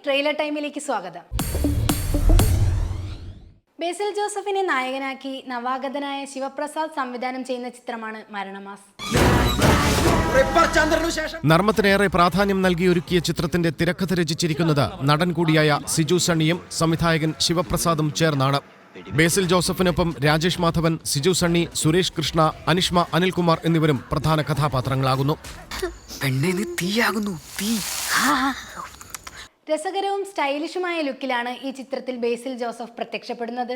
Trailer ടൈമിലേക്ക് സ്വാഗതം. ബേസിൽ ജോസഫിനെ നായകനാക്കി നവാഗതനായ ശിവപ്രസാദ് സംവിധാനം ചെയ്യുന്ന ചിത്രമാണ് മരണമാസ്. നർമ്മത്തിനേറെ പ്രാധാന്യം നൽകി ഒരുക്കിയ ചിത്രത്തിന്റെ തിരക്കഥ രചിച്ചിരിക്കുന്നത് നടൻ കൂടിയായ സിജു സണ്ണിയും സംവിധായകൻ ശിവപ്രസാദും ചേർന്നാണ്. ബേസിൽ ജോസഫിനൊപ്പം രാജേഷ് മാധവൻ, സിജു സണ്ണി, സുരേഷ് കൃഷ്ണ, അനിഷ്മ അനിൽകുമാർ എന്നിവരും പ്രധാന കഥാപാത്രങ്ങളാകുന്നു. രസകരവും സ്റ്റൈലിഷുമായ ലുക്കിലാണ് ഈ ചിത്രത്തിൽ ബേസിൽ ജോസഫ് പ്രത്യക്ഷപ്പെടുന്നത്.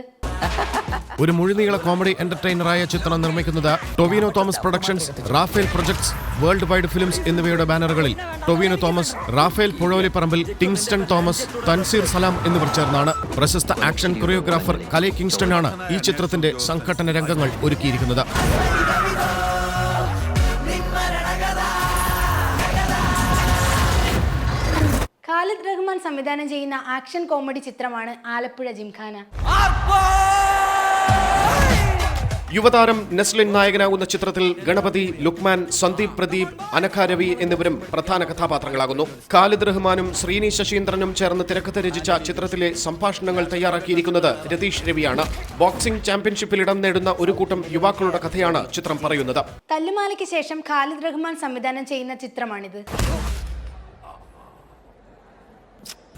ഒരു മുഴുനീള കോമഡി എന്റർടൈനറായ ചിത്രം നിർമ്മിക്കുന്നത് Tovino Thomas productions, Rafael projects, worldwide films എന്നിവയുടെ ബാനറുകളിൽ ടൊവിനോ തോമസ്, റാഫേൽ പുഴോലിപ്പറമ്പിൽ, കിങ്സ്റ്റൺ തോമസ്, തൻസീർ സലാം എന്നിവർ ചേർന്നാണ്. പ്രശസ്ത ആക്ഷൻ കൊറിയോഗ്രാഫർ കലെ കിങ്സ്റ്റൺ ആണ് ഈ ചിത്രത്തിന്റെ സംഘട്ടന രംഗങ്ങൾ ഒരുക്കിയിരിക്കുന്നത്. ഖാലിദ് റഹ്മാൻ സംവിധാനം ചെയ്യുന്ന ആക്ഷൻ കോമഡി ചിത്രമാണ് ആലപ്പുഴ ജിംഖാന. യുവതാരം നസ്ലിൻ നായകനാകുന്ന ചിത്രത്തിൽ ഗണപതി, ലുക്മാൻ, സന്ദീപ് പ്രദീപ്, അനഘ രവി എന്നിവരും പ്രധാന കഥാപാത്രങ്ങളാകുന്നു. ഖാലിദ് റഹ്മാനും ശ്രീനി ശശീന്ദ്രനും ചേർന്ന് തിരക്കഥ രചിച്ച ചിത്രത്തിലെ സംഭാഷണങ്ങൾ തയ്യാറാക്കിയിരിക്കുന്നത് രതീഷ് രവിയാണ്. ബോക്സിംഗ് ചാമ്പ്യൻഷിപ്പിൽ ഇടം നേടുന്ന ഒരു കൂട്ടം യുവാക്കളുടെ കഥയാണ് ചിത്രം പറയുന്നത്. തല്ലുമാലയ്ക്ക് ശേഷം ഖാലിദ് റഹ്മാൻ സംവിധാനം ചെയ്യുന്ന ചിത്രമാണിത്.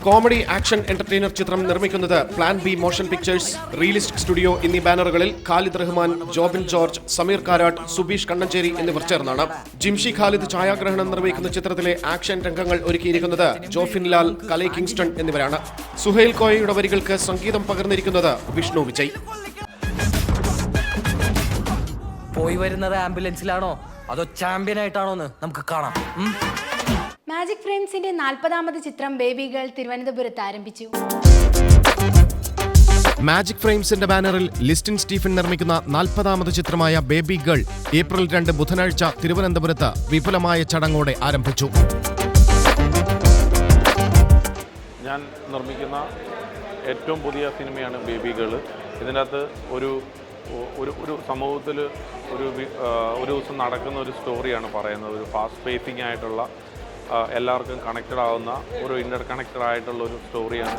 കോമഡി ആക്ഷൻ എന്റർടൈനർ ചിത്രം നിർമ്മിക്കുന്നത് plan B motion pictures, realistic studio എന്നീ ബാനറുകളിൽ ഖാലിദ് റഹ്മാൻ, ജോബിൻ ജോർജ്, സമീർ കാരാട്ട്, സുബീഷ് കണ്ണഞ്ചേരി എന്നിവർ ചേർന്നാണ്. ജിംഷി ഖാലിദ് ഛായാഗ്രഹണം നിർവഹിക്കുന്ന ചിത്രത്തിലെ ആക്ഷൻ രംഗങ്ങൾ ഒരുക്കിയിരിക്കുന്നത് ജോഫിൻ ലാൽ, കലെ കിങ്സ്റ്റൺ എന്നിവരാണ്. സുഹൈൽ കോയയുടെ വരികൾക്ക് സംഗീതം പകർന്നിരിക്കുന്നത് വിഷ്ണു വിജയ്. പോയി വരുന്നത് ആംബുലൻസിലാണോ അതോ ചാമ്പ്യനായിട്ടാണോന്ന് നമുക്ക് കാണാം. മാജിക് ഫ്രെയിംസിന്റെ 40ാമത് ചിത്രം ബേബി ഗേൾ തിരുവനന്തപുരത്ത് ആരംഭിച്ചു. മാജിക് ഫ്രെയിംസിന്റെ ബാനറിൽ ലിസ്റ്റിൻ സ്റ്റീഫൻ നിർമ്മിക്കുന്ന 40ാമത് ചിത്രമായ ബേബി ഗേൾ ഏപ്രിൽ 2 ബുധനാഴ്ച തിരുവനന്തപുരത്ത് വിപുലമായ ചടങ്ങോടെ ആരംഭിച്ചു. ഞാൻ നിർമ്മിക്കുന്ന ഏറ്റവും പുതിയ സിനിമയാണ് ബേബി ഗേൾ. ഇതിൻ്റെ അകത്ത് ഒരു സമൂഹത്തിൽ ഒരു ദിവസം നടക്കുന്ന ഒരു സ്റ്റോറിയാണ് പറയുന്നത്. ഒരു ഫാസ്റ്റ് പേസിംഗ് ആയിട്ടുള്ള എല്ലാവർക്കും കണക്റ്റഡ് ആവുന്ന ഒരു ഇന്റർ കണക്റ്റഡ് ആയിട്ടുള്ള ഒരു സ്റ്റോറിയാണ്.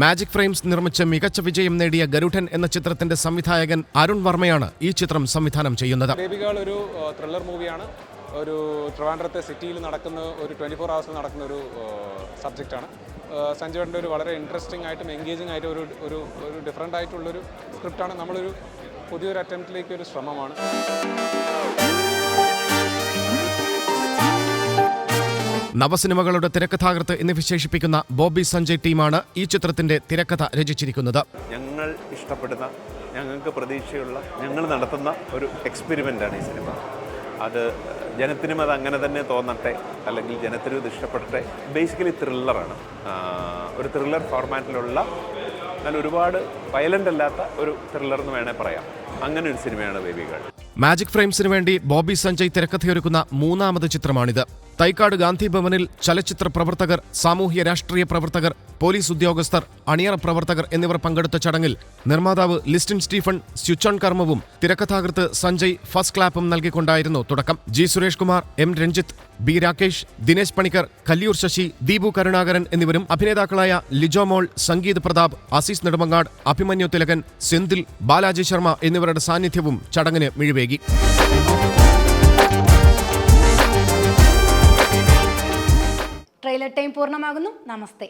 മാജിക് ഫ്രെയിംസ് നിർമ്മിച്ച് മികച്ച വിജയം നേടിയ ഗരുഡൻ എന്ന ചിത്രത്തിന്റെ സംവിധായകൻ അരുൺ വർമ്മയാണ് ഈ ചിത്രം സംവിധാനം ചെയ്യുന്നത്. ബേബി ഗേൾ ഒരു ത്രില്ലർ മൂവിയാണ്. ഒരു ട്രിവാൻഡ്രത്തെ സിറ്റിയിൽ നടക്കുന്ന ഒരു 24 hours നടക്കുന്ന ഒരു സബ്ജക്റ്റാണ്. സഞ്ജയൻ്റെ ഒരു വളരെ ഇൻട്രസ്റ്റിംഗ് ആയിട്ടും എൻഗേജിംഗ് ആയിട്ടും ഒരു ഡിഫറെൻ്റ് ആയിട്ടുള്ളൊരു സ്ക്രിപ്റ്റാണ്. നമ്മളൊരു പുതിയൊരു അറ്റംപ്റ്റിലേക്ക് ഒരു ശ്രമമാണ്. നവസിനിമകളുടെ തിരക്കഥാകൃത്ത് എന്ന് വിശേഷിപ്പിക്കുന്ന ബോബി സഞ്ജയ് ടീമാണ് ഈ ചിത്രത്തിന്റെ തിരക്കഥ രചിച്ചിരിക്കുന്നത്. ഞങ്ങൾ ഇഷ്ടപ്പെടുന്ന, ഞങ്ങൾക്ക് പ്രതീക്ഷയുള്ള, ഞങ്ങൾ നടത്തുന്ന ഒരു എക്സ്പെരിമെൻ്റാണ് ഈ സിനിമ. അത് ജനത്തിനും അത് അങ്ങനെ തന്നെ തോന്നട്ടെ, അല്ലെങ്കിൽ ജനത്തിനും ഇത് ഇഷ്ടപ്പെടട്ടെ. ബേസിക്കലി ത്രില്ലറാണ്. ഒരു ത്രില്ലർ ഫോർമാറ്റിലുള്ള, എന്നാൽ ഒരുപാട് വയലൻ്റ് അല്ലാത്ത ഒരു ത്രില്ലർ എന്ന് വേണേൽ പറയാം. അങ്ങനെ ഒരു സിനിമയാണ് ബേബി ഗേൾ. മാജിക് ഫ്രെയിംസിന് വേണ്ടി ബോബി സഞ്ജയ് തിരക്കഥയൊരുക്കുന്ന 3ാമത് ചിത്രമാണിത്. തൈക്കാട് ഗാന്ധി ഭവനിൽ ചലച്ചിത്ര പ്രവർത്തകർ, സാമൂഹ്യ രാഷ്ട്രീയ പ്രവർത്തകർ, പോലീസ് ഉദ്യോഗസ്ഥർ, അണിയറ പ്രവർത്തകർ എന്നിവർ പങ്കെടുത്ത ചടങ്ങിൽ നിർമ്മാതാവ് ലിസ്റ്റിൻ സ്റ്റീഫൻ സ്വിച്ച് ഓൺ കർമ്മവും തിരക്കഥാകൃത്ത് സഞ്ജയ് ഫസ്റ്റ് ക്ലാപ്പും നൽകിക്കൊണ്ടായിരുന്നു തുടക്കം. G Suresh Kumar, M Ranjith, B Rakesh, Dinesh Panicker, Kalliyoor Sasi, Deepu Karunakaran എന്നിവരും അഭിനേതാക്കളായ ലിജോ മോൾ, സംഗീത് പ്രതാപ്, ആസീസ് നെടുമങ്ങാട്, അഭിമന്യു തിലകൻ, സെന്തിൽ, ബാലാജി ശർമ്മ എന്നിവരുടെ സാന്നിധ്യവും ചടങ്ങിന് മിഴിവേകി. ട്രെയിലർ ടൈം പൂർണ്ണമാകുന്നു. നമസ്തേ.